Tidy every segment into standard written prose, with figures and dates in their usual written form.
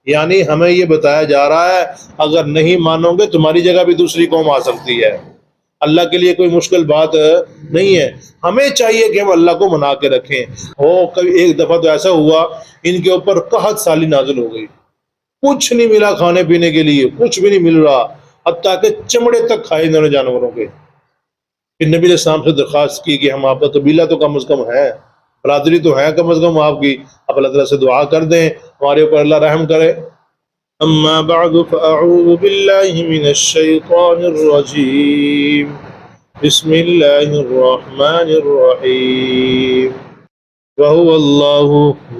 یعنی ہمیں یہ بتایا جا رہا ہے اگر نہیں مانو گے تمہاری جگہ بھی دوسری قوم آ سکتی ہے، اللہ کے لیے کوئی مشکل بات نہیں ہے، ہمیں چاہیے کہ ہم اللہ کو منا کے رکھیں۔ کبھی ایک دفعہ تو ایسا ہوا ان کے اوپر قحط سالی نازل ہو گئی، کچھ نہیں ملا کھانے پینے کے لیے، کچھ بھی نہیں مل رہا، حتیٰ کہ چمڑے تک کھائے انہوں نے جانوروں کے۔ پھر نبی علیہ السلام سے درخواست کی کہ ہم آپ کا قبیلہ تو کم از کم ہے، برادری تو ہے کم از کم آپ کی، آپ اللہ تعالیٰ سے دعا کر دیں ہمارے اوپر اللہ رحم کرے۔ اما بعد فاعوذ باللہ من الشیطان الرجیم، بسم اللہ الرحمن الرحیم۔ وَهُوَ اللہ،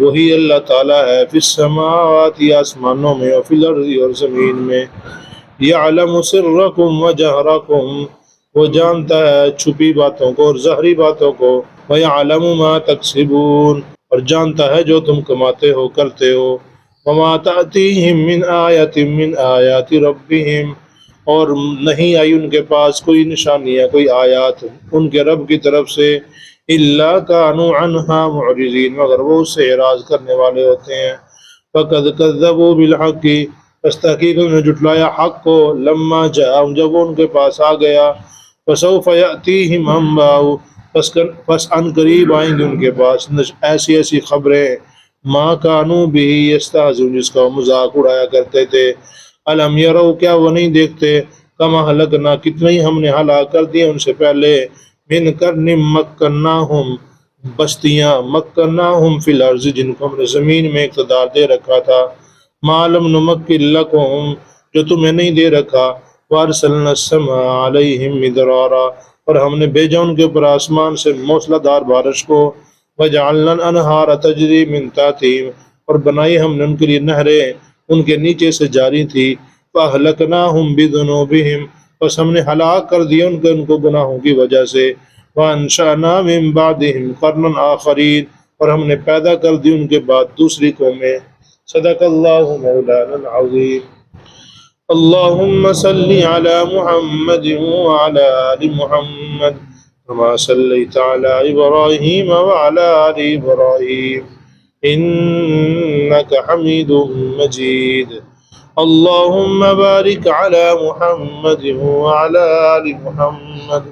وہی اللہ تعالیٰ ہے، فی السماوات آسمانوں میں، وفی الارض اور زمین میں، یعلم سرکم وجہرکم، وہ جانتا ہے چھپی باتوں کو اور ظاہری باتوں کو، وَيَعْلَمُ مَا تَكْسِبُونَ، اور جانتا ہے جو تم کماتے ہو کرتے ہو، وَمَا تَأْتِيهِم مِّنْ آیَةٍ مِّنْ آیَاتِ رَبِّهِمْ، اور نہیں آئی ان کے پاس کوئی نشانیاں، کوئی آیات ان کے رب کی طرف سے، إِلَّا كَانُوا عَنْهَا مُعْرِضِينَ، مگر وہ اس سے اعراض کرنے والے ہوتے ہیں۔ فَقَدْ كَذَّبُوا بِالْحَقِّ، بس تحقیق انہوں نے جھٹلایا حق کو، لما جاءہم، جب وہ ان کے پاس آ گیا، فَسَوْفَ يَأْتِيهِمْ أَنْبَاءُ، پس ان قریب آئیں گے ان کے پاس ایسی ایسی خبریں، ما كانوا به يستهزئون، جس کا وہ مذاق اڑایا کرتے تھے۔ الم یروا، کیا وہ نہیں دیکھتے، کما ہلکنا، کتنے ہی ہم نے ہلاک کر دیا ان سے پہلے، من قرن مکناہم، بستیاں، مکناہم فی الارض، جن کو ہم نے زمین میں اقتدار دے رکھا تھا، ما لم نمکن لکم، جو تمہیں نہیں دے رکھا، وارسلنا السماء علیہم مدرارا، اور ہم نے بھیجا ان کے اوپر آسمان سے موسلا دار بارش کو، وجعلنا الانہار تجری من تحتہم، اور بنائی ہم نے ان کے لیے نہریں ان کے نیچے سے جاری تھی، فاہلکناہم بذنوبہم، بس ہم نے ہلاک کر دیا ان کو گناہوں کی وجہ سے، وانشأنا من بعدہم قرنا آخرین، اور ہم نے پیدا کر دی ان کے بعد دوسری قومیں۔ صدق اللہ مولانا العظیم۔ اللہم صلی علی محمد وعلی آل محمد كما صلیت علی ابراہیم وعلی آل ابراہیم انک حمید مجید۔ اللہم بارک علی محمد وعلی آل محمد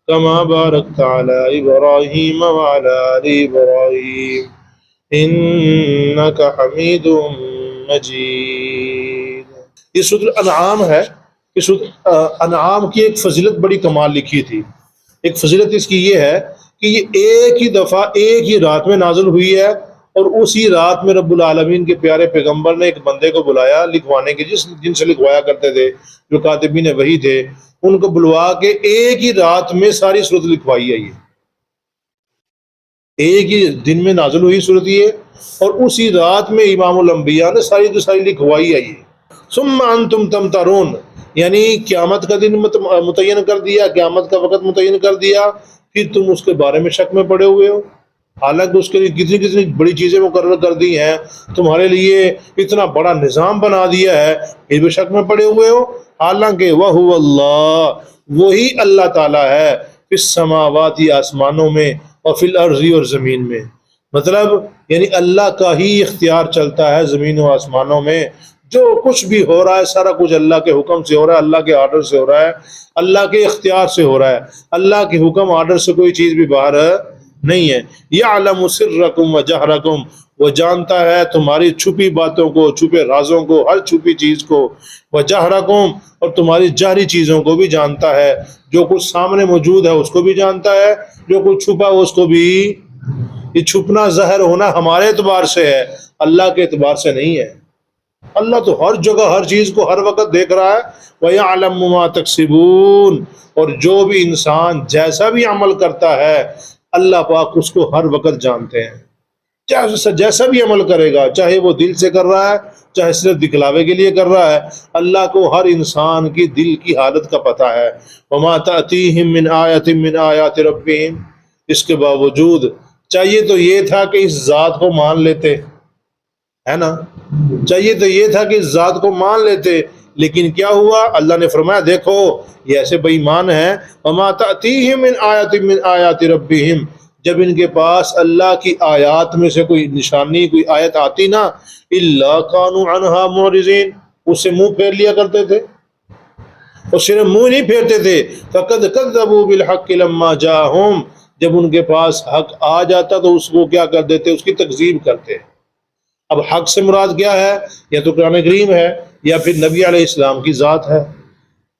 كما بارکت علی ابراہیم وعلی آل ابراہیم انک حمید مجید۔ یہ سورۃ الانعام ہے۔ اس سورۃ انعام کی ایک فضیلت بڑی کمال لکھی تھی۔ ایک فضیلت اس کی یہ ہے کہ یہ ایک ہی دفعہ ایک ہی رات میں نازل ہوئی ہے، اور اسی رات میں رب العالمین کے پیارے پیغمبر نے ایک بندے کو بلایا لکھوانے کے، جن سے لکھوایا کرتے تھے، جو کاتبین وحی تھے، ان کو بلوا کے ایک ہی رات میں ساری سورت لکھوائی ہے۔ یہ ایک ہی دن میں نازل ہوئی سورت یہ، اور اسی رات میں امام الانبیاء نے ساری کی ساری لکھوائی ہے۔ یہ ثم انتم تمترون، یعنی قیامت کا دن متعین کر دیا، قیامت کا وقت متعین کر دیا، پھر تم اس کے بارے میں شک میں پڑے ہوئے ہو، حالانکہ اس کے لیے کتنی کتنی بڑی چیزیں مقرر کر دی ہیں، تمہارے لیے اتنا بڑا نظام بنا دیا ہے، پھر بھی شک میں پڑے ہوئے ہو۔ حالانکہ وَهُوَ اللہ، وہی اللہ تعالیٰ ہے، فی السماوات، آسمانوں میں، اور فی الارض، اور زمین میں، مطلب یعنی اللہ کا ہی اختیار چلتا ہے زمین و آسمانوں میں، جو کچھ بھی ہو رہا ہے سارا کچھ اللہ کے حکم سے ہو رہا ہے، اللہ کے آرڈر سے ہو رہا ہے، اللہ کے اختیار سے ہو رہا ہے، اللہ کے حکم آرڈر سے کوئی چیز بھی باہر نہیں ہے۔ یعلم سرکم و جہرکم، وہ جانتا ہے تمہاری چھپی باتوں کو، چھپے رازوں کو، ہر چھپی چیز کو، و جہرکم، اور تمہاری جہری چیزوں کو بھی جانتا ہے، جو کچھ سامنے موجود ہے اس کو بھی جانتا ہے، جو کچھ چھپا اس کو بھی۔ یہ چھپنا ظاہر ہونا ہمارے اعتبار سے ہے، اللہ کے اعتبار سے نہیں ہے۔ اللہ تو ہر جگہ ہر چیز کو ہر وقت دیکھ رہا ہے۔ وَيَعْلَمُ مَا تَكْسِبُونَ، اور جو بھی انسان جیسا بھی عمل کرتا ہے اللہ پاک اس کو ہر وقت جانتے ہیں، جیسا بھی عمل کرے گا، چاہے وہ دل سے کر رہا ہے، چاہے صرف دکھلاوے کے لیے کر رہا ہے، اللہ کو ہر انسان کی دل کی حالت کا پتہ ہے۔ وَمَا تَأْتِيهِم مِّنْ آیَةٍ مِّنْ آیَاتِ رَبِّهِمْ، اس کے باوجود چاہیے تو یہ تھا کہ اس ذات کو مان لیتے، ہے نا، چاہیے تو یہ تھا کہ اس ذات کو مان لیتے، لیکن کیا ہوا؟ اللہ نے فرمایا دیکھو یہ ایسے بے ایمان ہیں، وَمَا تَأْتِيهِم مِّنْ آیَةٍ مِّنْ آیَاتِ رَبِّهِمْ، جب ان کے پاس اللہ کی آیات میں سے کوئی نشانی کوئی آیت آتی نا الا کانوا عنہا معرضین، اس سے منہ پھیر لیا کرتے تھے، اور صرف منہ نہیں پھیرتے تھے، فقد کذبوا بالحق لما جاءہم، جب ان کے پاس حق آ جاتا تو اس کو کیا کر دیتے، اس کی تکذیب کرتے۔ اب حق سے مراد کیا ہے؟ یا تو قرآن کریم ہے یا پھر نبی علیہ السلام کی ذات ہے۔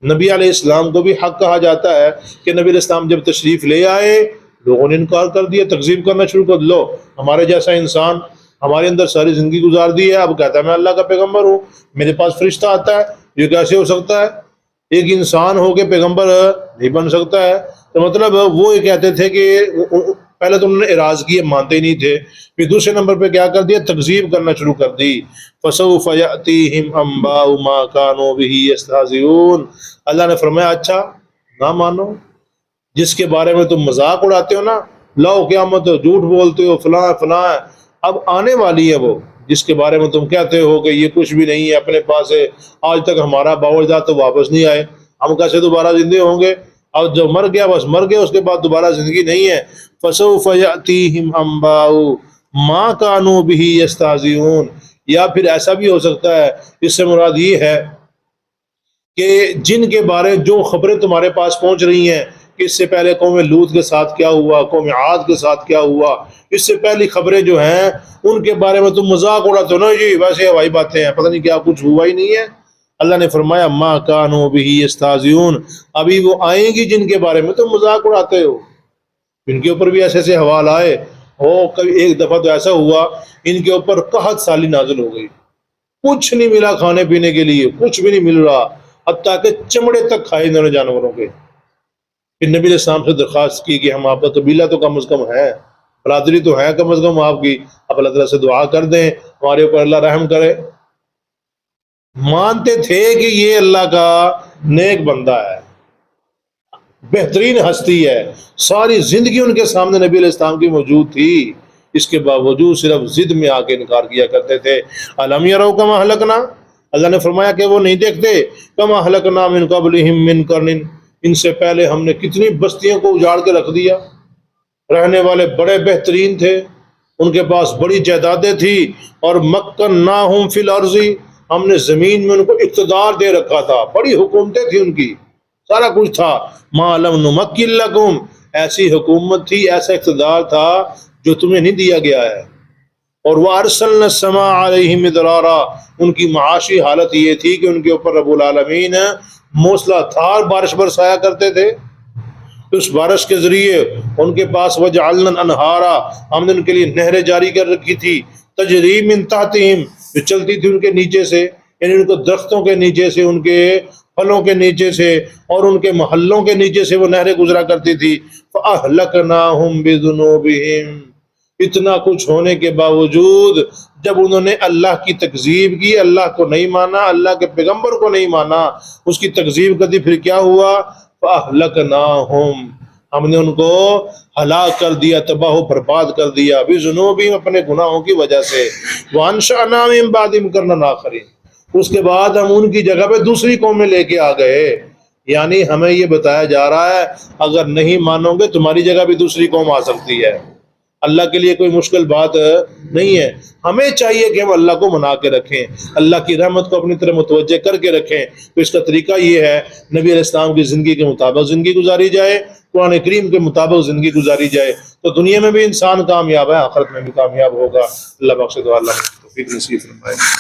نبی علیہ السلام کو بھی حق کہا جاتا ہے کہ نبی علیہ السلام جب تشریف لے آئے لوگوں نے انکار کر دیا، تکذیب کرنا شروع کر لو، ہمارے جیسا انسان ہمارے اندر ساری زندگی گزار دی ہے، اب کہتا ہے میں اللہ کا پیغمبر ہوں، میرے پاس فرشتہ آتا ہے، یہ کیسے ہو سکتا ہے؟ ایک انسان ہو کے پیغمبر نہیں بن سکتا ہے۔ تو مطلب وہ یہ کہتے تھے کہ پہلے تو انہوں نے اعراض کیے، مانتے نہیں تھے، پھر دوسرے نمبر پہ کیا کر دیا، تکذیب کرنا شروع کر دی۔ فسوف یأتیہم انباء ما کانوا بہ یستہزئون، اللہ نے فرمایا اچھا نہ مانو، جس کے بارے میں تم مذاق اڑاتے ہو نا، لو قیامت جھوٹ بولتے ہو فلاں فلاں، اب آنے والی ہے وہ جس کے بارے میں تم کہتے ہو کہ یہ کچھ بھی نہیں ہے، اپنے پاس ہے، آج تک ہمارا باوجداد تو واپس نہیں آئے، ہم کیسے دوبارہ زندے ہوں گے؟ اب جو مر گیا بس مر گیا، اس کے بعد دوبارہ زندگی نہیں ہے۔ فسوف یأتیہم انباء ما کانوا بہ یستہزئون، یا پھر ایسا بھی ہو سکتا ہے، اس سے مراد یہ ہے کہ جن کے بارے جو خبریں تمہارے پاس پہنچ رہی ہیں کہ اس سے پہلے قوم لوط کے ساتھ کیا ہوا، قوم عاد کے ساتھ کیا ہوا، اس سے پہلی خبریں جو ہیں ان کے بارے میں تم مذاق اڑاتے ہو نا، جی ویسے ہوائی باتیں ہیں، پتہ نہیں کیا کچھ ہوا ہی نہیں ہے۔ اللہ نے فرمایا ما کانوا بہ یستہزئون، ابھی وہ آئیں گی جن کے بارے میں تم مذاق اڑاتے ہو، ان کے اوپر بھی ایسے ایسے حوال آئے ہو۔ کبھی ایک دفعہ تو ایسا ہوا ان کے اوپر قحط سالی نازل ہو گئی، کچھ نہیں ملا کھانے پینے کے لیے، کچھ بھی نہیں مل رہا، حتیٰ کہ چمڑے تک کھائے انہوں نے جانوروں کے۔ پھر نبی علیہ السلام سے درخواست کی کہ ہم آپ کا قبیلہ تو کم از کم ہے، برادری تو ہے کم از کم آپ کی، آپ اللہ تعالیٰ سے دعا کر دیں ہمارے اوپر اللہ رحم کرے۔ مانتے تھے کہ یہ اللہ کا نیک بندہ ہے، بہترین ہستی ہے، ساری زندگی ان کے سامنے نبی علیہ السلام کی موجود تھی، اس کے باوجود صرف ضد میں آ کے انکار کیا کرتے تھے۔ الم یروا کما اہلکنا، اللہ نے فرمایا کہ وہ نہیں دیکھتے، کما اہلکنا من قبلہم من قرن، ان سے پہلے ہم نے کتنی بستیوں کو اجاڑ کے رکھ دیا، رہنے والے بڑے بہترین تھے، ان کے پاس بڑی جائیدادیں تھی، اور مکناہم فی الارض، ہم نے زمین میں ان کو اقتدار دے رکھا تھا، بڑی حکومتیں تھی ان کی، سارا کچھ تھا۔ ما لم نمکن لکم، ایسی حکومت تھی، ایسا اقتدار تھا جو تمہیں نہیں دیا گیا ہے۔ اور وَأَرْسَلْنَا السَّمَاءَ عَلَيْهِم مِدْرَارًا، ان کی معاشی حالت یہ تھی کہ ان کے اوپر رب العالمین موسلا دھار بارش برسایا کرتے تھے، اس بارش کے ذریعے ان کے پاس وَجَعَلْنَا الْأَنْهَارَ، ہم نے ان کے لیے نہریں جاری کر رکھی تھی، تجری من تحتہم، جو چلتی تھی ان کے نیچے سے، یعنی ان کو درختوں کے نیچے سے، ان کے پھلوں کے نیچے سے اور ان کے محلوں کے نیچے سے وہ نہریں گزرا کرتی تھی۔ فَأَهْلَكْنَاهُمْ بِذُنُوبِهِمْ، اتنا کچھ ہونے کے باوجود جب انہوں نے اللہ کی تکذیب کی، اللہ کو نہیں مانا، اللہ کے پیغمبر کو نہیں مانا، اس کی تکذیب کر دی، پھر کیا ہوا؟ فَأَهْلَكْنَاهُمْ، ہم نے ان کو ہلاک کر دیا، تباہ و برباد کر دیا، بِذُنُوبِهِمْ، اپنے گناہوں کی وجہ سے، وَأَنشَأْنَا مِن بَعْدِهِمْ قَرْنًا آخَرِينَ، اس کے بعد ہم ان کی جگہ پہ دوسری قومیں لے کے آ گئے۔ یعنی ہمیں یہ بتایا جا رہا ہے اگر نہیں مانو گے تمہاری جگہ بھی دوسری قوم آ سکتی ہے، اللہ کے لیے کوئی مشکل بات نہیں ہے۔ ہمیں چاہیے کہ ہم اللہ کو منا کے رکھیں، اللہ کی رحمت کو اپنی طرف متوجہ کر کے رکھیں۔ تو اس کا طریقہ یہ ہے نبی علیہ السلام کی زندگی کے مطابق زندگی گزاری جائے، قرآن کریم کے مطابق زندگی گزاری جائے، تو دنیا میں بھی انسان کامیاب ہے، آخرت میں بھی کامیاب ہوگا۔ اللہ بخش دعا، اللہ توفیق نصیب فرمائے۔